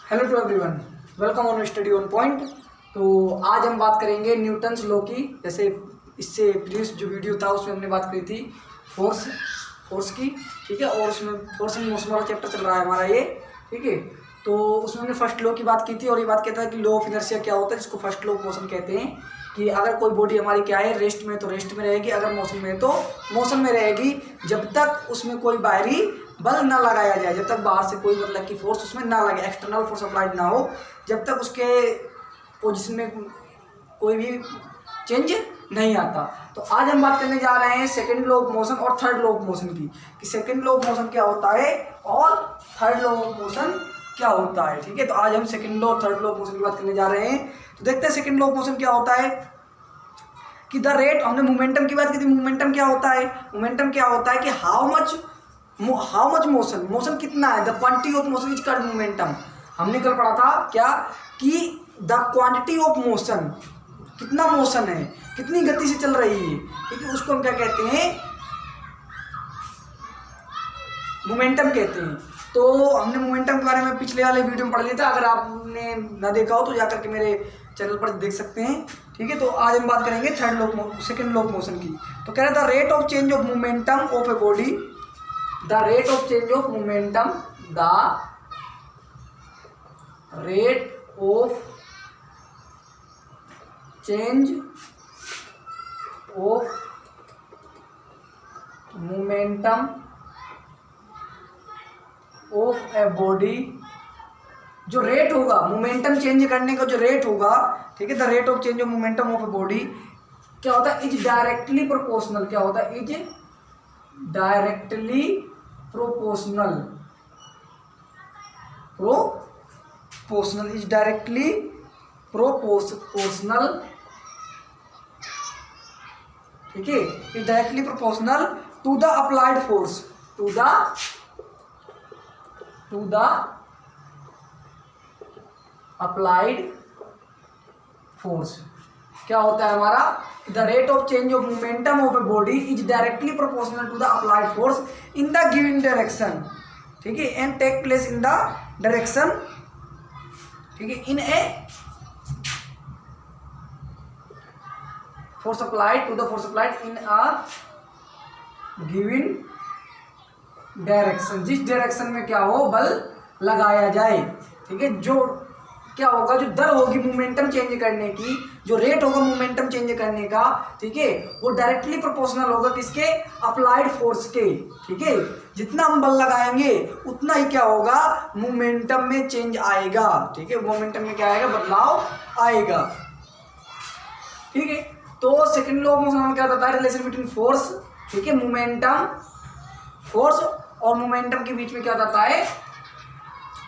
Hello to everyone, welcome on study on point. तो आज हम बात करेंगे न्यूटन्स लॉ की। जैसे इससे प्रीवियस जो वीडियो था उसमें हमने बात करी थी फोर्स की, ठीक है। और उसमें फोर्स एंड मोशन वाला चैप्टर चल रहा है हमारा ये, ठीक है। तो उसमें हमने फर्स्ट लॉ की बात की थी और ये बात कहता है कि लॉ ऑफ इनर्शिया क्या होता है, जिसको फर्स्ट लॉ ऑफ मोशन कहते हैं। कि अगर कोई बॉडी हमारी क्या है, रेस्ट में तो रेस्ट में रहेगी, अगर मोशन में है तो मोशन में रहेगी, जब तक उसमें कोई बाहरी बल ना लगाया जाए, जब तक बाहर से कोई मतलब की फोर्स उसमें ना लगे, एक्सटर्नल फोर्स अप्लाइड ना हो, जब तक उसके पोजीशन में कोई भी चेंज नहीं आता। तो आज हम बात करने जा रहे हैं सेकंड लॉ ऑफ मोशन और थर्ड लॉ ऑफ मोशन की, कि सेकंड लॉ ऑफ मोशन क्या होता है और थर्ड लॉ ऑफ मोशन क्या होता है, ठीक है। तो आज हम सेकंड लॉ और थर्ड लॉ ऑफ मोशन की बात करने जा रहे हैं। तो देखते हैं सेकंड लॉ ऑफ मोशन क्या होता है। कि द रेट, हमने मोमेंटम की बात की थी। मोमेंटम क्या होता है? मोमेंटम क्या होता है कि हाउ मच मोशन कितना है, the quantity of motion is called momentum. हमने कल पढ़ा था क्या कि द क्वांटिटी ऑफ मोशन, कितना मोशन है, कितनी गति से चल रही है, ठीक है, उसको हम क्या कहते हैं, मोमेंटम कहते हैं। तो हमने मोमेंटम के बारे में पिछले वाले वीडियो में पढ़ लिया था, अगर आपने ना देखा हो तो जाकर के मेरे चैनल पर देख सकते हैं, ठीक है। तो आज हम बात करेंगे सेकंड लॉ ऑफ मोशन की। तो कह रहे the rate of change of momentum of a body, the rate of change of momentum, the rate of change of momentum of a body, जो रेट होगा मोमेंटम चेंज करने का, जो rate होगा, ठीक है, the rate of change of momentum of a body क्या होता है, इज डायरेक्टली प्रोपोर्शनल। क्या होता है? Is directly proportional, is directly proportional, ठीक है, is directly proportional to the applied force, to the applied force. क्या होता है हमारा? The rate of change of momentum of a body is directly proportional to the applied force in the given direction, ठीक है, and take place in the direction, ठीक है, in a force applied to the force applied in a given direction, जिस direction में क्या हो, बल लगाया जाए, ठीक है। जो क्या होगा, जो दर होगी मोमेंटम चेंज करने की, जो रेट होगा मोमेंटम चेंज करने का, ठीक है, वो डायरेक्टली प्रोपोर्शनल होगा किसके? अप्लाइड फोर्स के, ठीक है। जितना हम बल लगाएंगे उतना ही क्या होगा, मोमेंटम में चेंज आएगा, ठीक है, मोमेंटम में क्या आएगा, बदलाव आएगा, ठीक है। तो सेकंड लॉ ऑफ मोशन में क्या बताता है, रिलेशन बिटवीन फोर्स, ठीक है, मोमेंटम, फोर्स और मोमेंटम के बीच में क्या बताता है,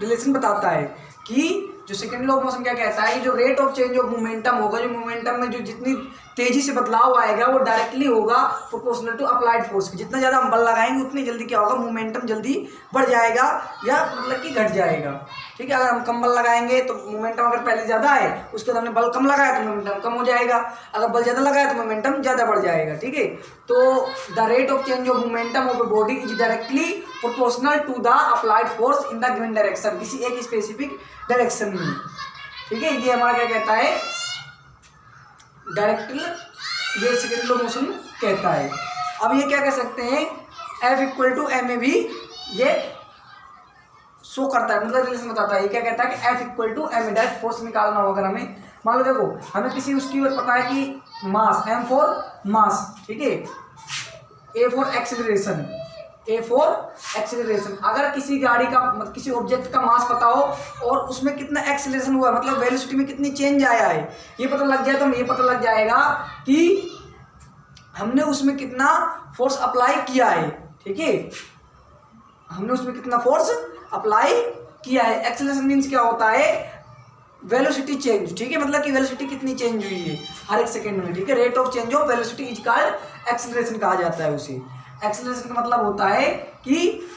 रिलेशन बताता है। कि जो सेकंड लॉ ऑफ मोशन क्या कहता है कि जो rate of change of momentum होगा, जो मोमेंटम में जो जितनी तेजी से बदलाव आएगा वो डायरेक्टली होगा प्रोपोर्शनल टू अप्लाइड फोर्स की। जितना ज़्यादा हम बल लगाएंगे उतनी जल्दी क्या होगा, मोमेंटम जल्दी बढ़ जाएगा या मतलब कि घट जाएगा, ठीक है। अगर हम कम बल लगाएंगे तो मोमेंटम अगर पहले ज़्यादा है, उसके बाद हमने बल कम लगाया तो मोमेंटम कम हो जाएगा, अगर बल ज़्यादा लगाया तो मोमेंटम ज़्यादा बढ़ जाएगा, ठीक है। तो the rate of change of momentum of a body is directly proportional to the applied force in the given direction, किसी एक स्पेसिफिक डायरेक्शन में, ठीक है। ये हमारा क्या कहता है, डायरेक्टली, ये सेकंड लॉ मोशन कहता है। अब ये क्या कह सकते हैं, F इक्वल टू एम में भी ये शो करता है, मतलब रिलेशन बताता है। ये क्या कहता है कि F equal to m, direct force निकालना होगा हमें। मान लो देखो, हमें किसी उसकी पता है कि मास, M फॉर मास, ठीक है, A फॉर एक्सेलरेशन, अगर किसी गाड़ी का मतलब किसी ऑब्जेक्ट का मास पता हो और उसमें कितना एक्सेलरेशन हुआ, मतलब वेलोसिटी में कितनी चेंज आया है, ये पता लग जाए तो हमें ये पता लग जाएगा कि हमने उसमें कितना फोर्स अप्लाई किया है, ठीक है, हमने उसमें कितना फोर्स अप्लाई किया है। एक्सेलरेशन मीन्स क्या होता है, वेलोसिटी चेंज, ठीक है, मतलब कि वेलोसिटी कितनी चेंज हुई है हर एक सेकेंड में, ठीक है। Rate of change of velocity is called acceleration कहा जाता है उसे। एक्सेलरेशन का मतलब होता है कि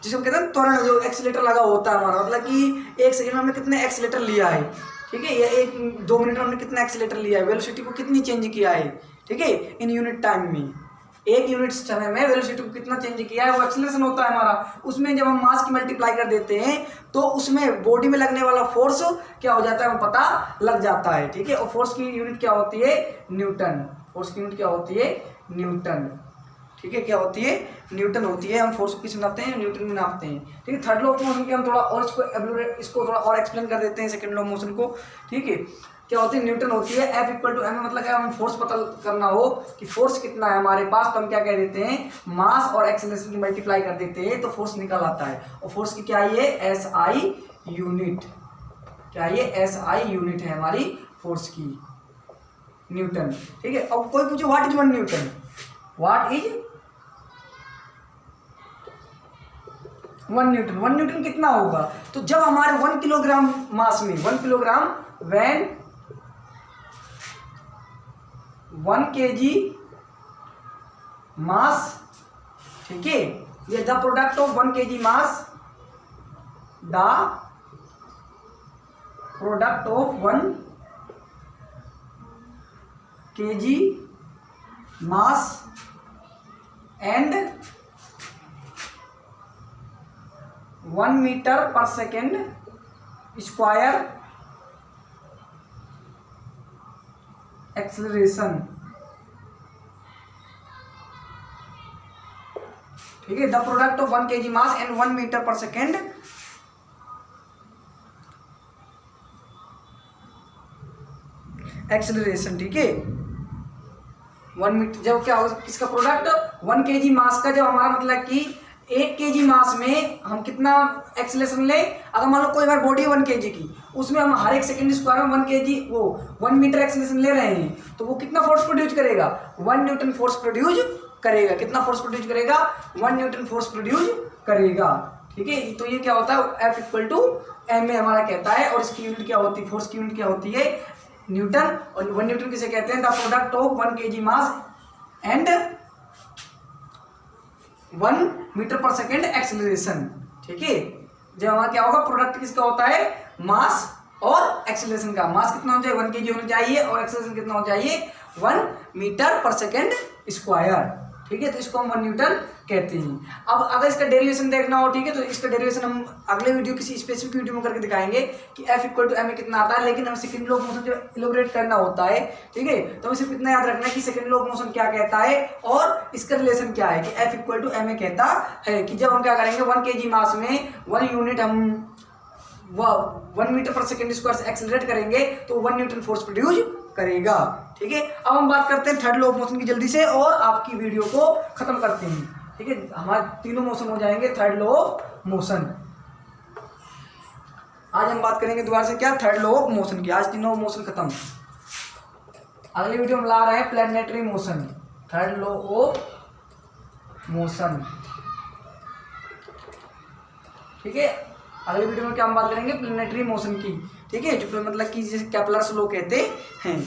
जिसे हम कहते हैं त्वरण, जो एक्सीलेटर लगा होता है हमारा, मतलब कि एक सेकंड में हमने कितने एक्सीलेटर लिया है, ठीक है, या 1-2 मिनट में हमने कितना एक्सीलेटर लिया है, वेलोसिटी को कितनी चेंज किया है, ठीक है, इन यूनिट टाइम में, एक यूनिट समय में वेलोसिटी को कितना चेंज किया है, वो एक्सेलरेशन होता है हमारा। उसमें जब हम मास की मल्टीप्लाई कर देते हैं तो उसमें बॉडी में लगने वाला फोर्स क्या हो जाता है, हमें पता लग जाता है, ठीक है। और फोर्स की यूनिट क्या होती है, न्यूटन। फोर्स की यूनिट क्या होती है, न्यूटन, ठीक है। क्या होती है, न्यूटन होती है। हम फोर्स को किस में नापते हैं, न्यूटन में नापते हैं, ठीक है। थर्ड लॉ ऑफ मोशन के हम थोड़ा और इसको थोड़ा और एक्सप्लेन कर देते हैं सेकंड लॉ ऑफ मोशन को, ठीक है। क्या होती है, न्यूटन होती है। F इक्वल टू एम मतलब क्या, हम फोर्स पता करना हो कि फोर्स कितना है हमारे पास, तो हम क्या कह देते हैं, मास और एक्सेलरेशन की मल्टीप्लाई कर देते हैं तो फोर्स निकल आता है। और फोर्स की क्या है, SI यूनिट, क्या ये SI यूनिट है हमारी फोर्स की, न्यूटन, ठीक है। अब कोई पूछे what is 1 Newton, what is 1 Newton. 1 Newton कितना होगा, तो जब हमारे 1 किलोग्राम मास में 1 किलोग्राम व्हेन 1 kg मास, ठीक है, ये the product of 1 kg mass, the product of 1 kg mass and 1 metre per second square acceleration, ठीक है। The product of 1 kg mass and 1 metre per second acceleration, ठीक है। 1 metre जब क्या होगा, किसका प्रोडक्ट, 1 kg मास का, जब हमारा मतलब कि 1 kg मास में हम कितना एक्सेलरेशन ले, अगर मान लो कोई बार बॉडी 1 kg की, उसमें हम हर एक सेकंड स्क्वायर में 1 kg वो 1 मीटर एक्सेलरेशन ले रहे हैं, तो वो कितना फोर्स प्रोड्यूस करेगा, 1 न्यूटन फोर्स प्रोड्यूस करेगा। कितना फोर्स प्रोड्यूस करेगा, 1 न्यूटन फोर्स प्रोड्यूस करेगा, ठीक है। तो ये क्या होता है, F equal to m a हमारा कहता है। और इसकी यूनिट क्या होती है, फोर्स की यूनिट क्या होती है, न्यूटन। और 1 न्यूटन किसे कहते हैं, the product of 1 kg mass and 1 metre per second acceleration, ठीक है। जब हमारा क्या होगा, प्रोडक्ट किसका होता है, मास और एक्सेलरेशन का। मास कितना होना चाहिए, 1 kg होना चाहिए, और एक्सेलरेशन कितना होना चाहिए, 1 मीटर पर सेकेंड स्क्वायर, ठीक है। तो इसको हम 1 न्यूटन कहते हैं। अब अगर इसका डेरिवेशन देखना हो, ठीक है, तो इसका डेरिवेशन हम अगले वीडियो किसी स्पेसिफिक वीडियो में करके दिखाएंगे कि F equal to m a कितना आता है। लेकिन हम सेकंड लॉ ऑफ मोशन जब इलैबोरेट करना होता है, ठीक है, तो हमें सिर्फ इतना याद रखना है कि सेकंड लॉ ऑफ मोशन क्या कहता है और इसका रिलेशन क्या है, कि F equal to m a कहता है कि जब हम क्या करेंगे, 1 kg मास में 1 यूनिट हम 1 मीटर पर सेकेंड स्क्वायर से एक्सेलरेट करेंगे तो 1 न्यूटन फोर्स प्रोड्यूस करेगा, ठीक है। अब हम बात करते हैं थर्ड लॉ ऑफ मोशन की जल्दी से, और आपकी वीडियो को खत्म करते हैं, ठीक है। हमारे तीनों मोशन हो जाएंगे थर्ड लॉ ऑफ मोशन। आज हम बात करेंगे दोबारा से क्या, थर्ड लॉ ऑफ मोशन की। आज तीनों मोशन खत्म। अगली वीडियो हम ला रहे हैं planetary motion, third law of motion, ठीक है। अगली वीडियो में क्या हम बात करेंगे, प्लैनेटरी मोशन की, ठीक है, जो मतलब कि जिसे कैपलर्स लॉ कहते हैं।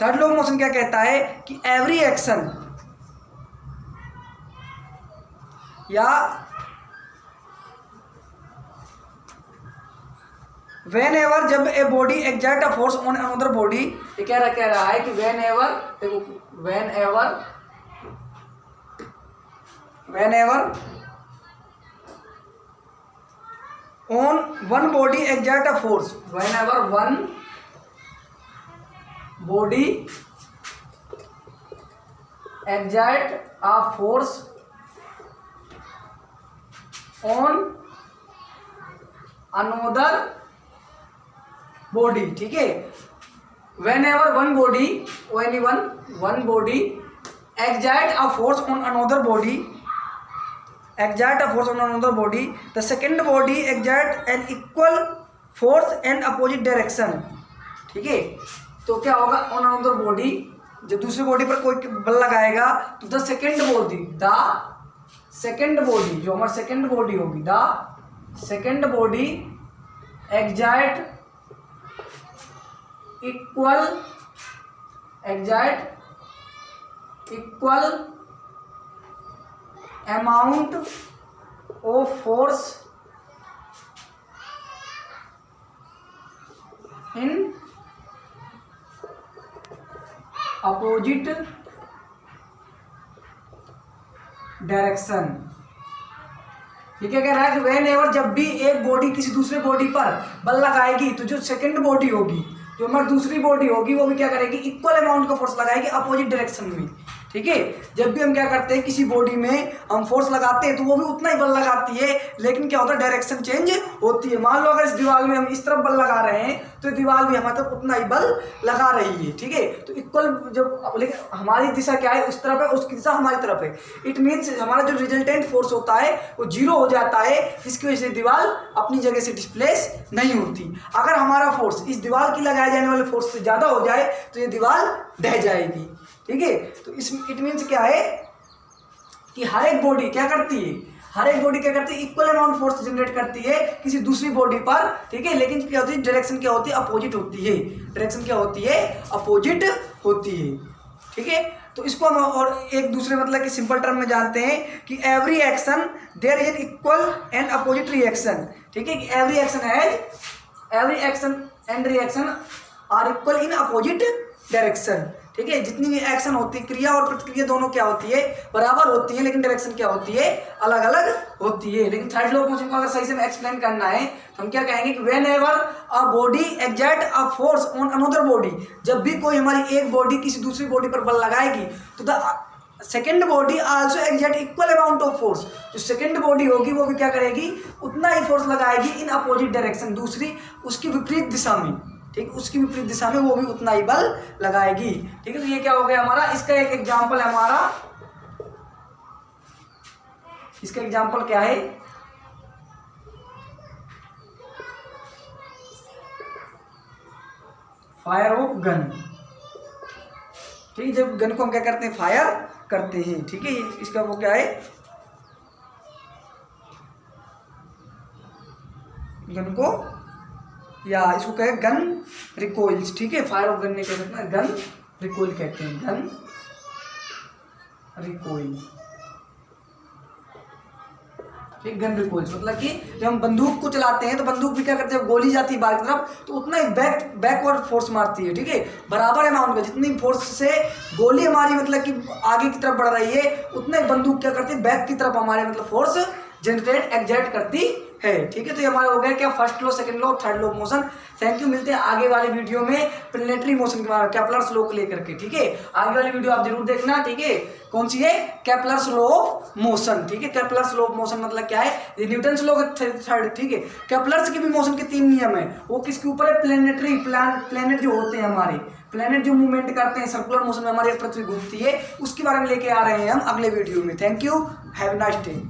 थर्ड लॉ ऑफ मोशन क्या कहता है कि एवरी एक्शन या वेन एवर, जब a body exert a force on another body, ये कह रहा है कि वेन एवर, देखो when ever on one body exert a force, whenever one body exert a force on another body, ठीक है। whenever one body exert a force on another body, the second body exert an equal force and opposite direction, ठीक है। तो क्या होगा, on another body, जब दूसरी body पर कोई बल लगाएगा तो द सेकेंड बॉडी जो हमारी सेकेंड बॉडी होगी, the second body exert equal amount of force in opposite direction. ठीक है, कह रहा है कि वेन एवर जब भी एक बॉडी किसी दूसरे बॉडी पर बल लगाएगी तो जो सेकंड बॉडी होगी, जो हमारी दूसरी बॉडी होगी, वो भी क्या करेगी, इक्वल अमाउंट का फोर्स लगाएगी अपोजिट डायरेक्शन में। ठीक है, जब भी हम क्या करते हैं किसी बॉडी में हम फोर्स लगाते हैं तो वो भी उतना ही बल लगाती है, लेकिन क्या होता है, डायरेक्शन चेंज होती है। मान लो अगर इस दीवार में हम इस तरफ बल लगा रहे हैं तो दीवार भी हमारे तरफ उतना ही बल लगा रही है। ठीक है, तो इक्वल जब, लेकिन हमारी दिशा क्या है, उस तरफ है, उसकी दिशा हमारी तरफ है। इट मीन्स हमारा जो रिजल्टेंट फोर्स होता है वो जीरो हो जाता है, जिसकी वजह से दीवार अपनी जगह से डिस्प्लेस नहीं होती। अगर हमारा फोर्स इस दीवार की लगाए जाने वाले फोर्स से ज़्यादा हो जाए तो ये दीवार ढह जाएगी। ठीक है, तो इस इट मीन्स क्या है कि हर एक बॉडी क्या करती है, हर एक बॉडी क्या करती है, इक्वल अमाउंट फोर्स जनरेट करती है किसी दूसरी बॉडी पर। ठीक है, लेकिन क्या होती है, डायरेक्शन क्या होती है, अपोजिट होती है। डायरेक्शन क्या होती है, अपोजिट होती है। ठीक है, तो इसको हम और एक दूसरे मतलब कि सिंपल टर्म में जानते हैं कि every action there is an equal and opposite reaction. ठीक है, every action and reaction are equal in opposite direction. ठीक है, जितनी भी एक्शन होती है, क्रिया और प्रतिक्रिया दोनों क्या होती है, बराबर होती है, लेकिन डायरेक्शन क्या होती है, अलग अलग होती है। लेकिन थर्ड लॉ ऑफ मोशन को अगर सही से एक्सप्लेन करना है तो हम क्या कहेंगे कि when ever a body exert a force on another body, जब भी कोई हमारी एक बॉडी किसी दूसरी बॉडी पर बल लगाएगी तो the second body also exert equal amount of force. जो सेकेंड बॉडी होगी वो भी क्या करेगी, उतना ही फोर्स लगाएगी इन अपोजिट डायरेक्शन, दूसरी उसकी विपरीत दिशा में। ठीक, उसकी विपरीत दिशा में वो भी उतना ही बल लगाएगी। ठीक है, तो ये क्या हो गया हमारा, इसका एक एग्जांपल है हमारा, इसका एग्जांपल क्या है, फायर ऑफ गन। ठीक है, जब गन को हम क्या करते हैं, फायर करते हैं। ठीक है, इसका वो क्या है, गन को, या इसको कहे गन रिकॉइल्स। ठीक है, फायर ऑफ गन नहीं कह सकते, गन रिकॉइल कहते हैं, गन रिकॉइल। ठीक, गन रिकॉइल्स मतलब कि जब हम बंदूक को चलाते हैं तो बंदूक भी क्या करते हैं, गोली जाती है बाहर की तरफ तो उतना ही बैकवर्ड फोर्स मारती है। ठीक है, बराबर अमाउंट का, जितनी फोर्स से गोली हमारी मतलब कि आगे की तरफ बढ़ रही है उतना ही बंदूक क्या करती है, बैक की तरफ हमारे मतलब फोर्स जनरेट एक्सर्ट करती है। ठीक है, तो ये हमारा हो गया क्या, first law, second law, third law of motion. Thank you, मिलते हैं आगे वाले वीडियो में प्लैनेटरी मोशन के बारे में, केपलर्स लॉ को लेकर के। ठीक है, आगे वाली वीडियो आप जरूर देखना। ठीक है, कौन सी है, केपलर्स लॉ ऑफ मोशन। ठीक है, केपलर्स लॉ ऑफ मोशन मतलब क्या है, ये न्यूटन्स लॉ का थर्ड। ठीक है, केपलर्स के भी मोशन के 3 नियम है, वो किसके ऊपर है, प्लैनेटरी, प्लैनेट जो होते हैं हमारे, प्लैनेट जो मूवमेंट करते हैं सर्कुलर मोशन में हमारी पृथ्वी घूमती है, उसके बारे में लेके आ रहे हैं हम अगले वीडियो में। Thank you, have a nice day.